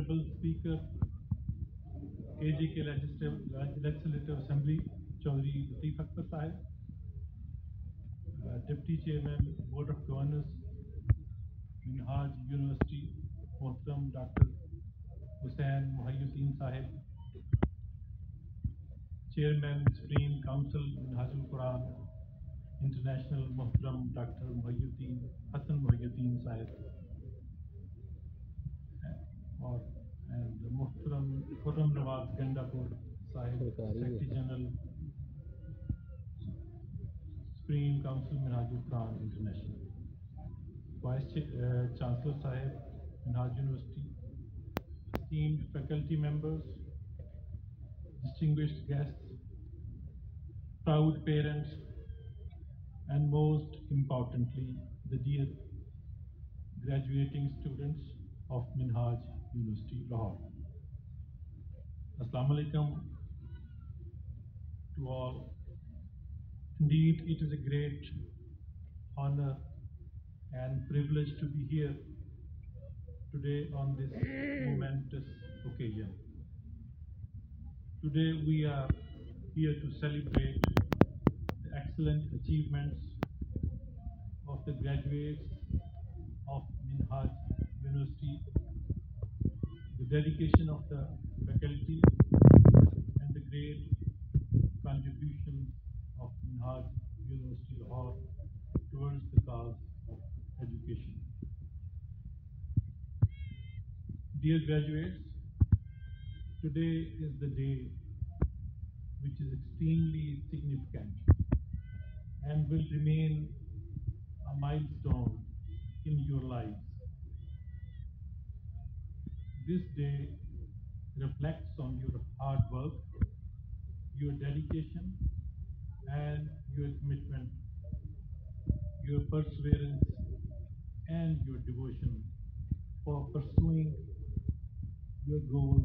Honorable Speaker, KGK Legislative Assembly, Chaudhry Lateef Akhtar Sahib, Deputy Chairman, Board of Governors, Minhaj University, Mohtaram Dr. Hussain Muhyiddin Sahib, Chairman, Supreme Council, Minhajul Quran International, Mohtaram Dr. Hassan Muhyiddin Sahib, and Mohtaram Khurram Nawaz Gandapur Sahib, Secretary General, Supreme Council, Minhajul Quran International, Chancellor Sahib, Minhaj University, esteemed faculty members, distinguished guests, proud parents, and most importantly, the dear graduating students of Minhaj University, Lahore. Assalamu alaikum to all. Indeed, it is a great honor and privilege to be here today on this momentous occasion. Today we are here to celebrate the excellent achievements of the graduates of Minhaj University, the dedication of the faculty, and the great contribution of Minhaj University Lahore towards the cause of education. Dear graduates, today is the day which is extremely significant and will remain a milestone in your lives. This day reflects on your hard work, your dedication, and your commitment, your perseverance, and your devotion for pursuing your goals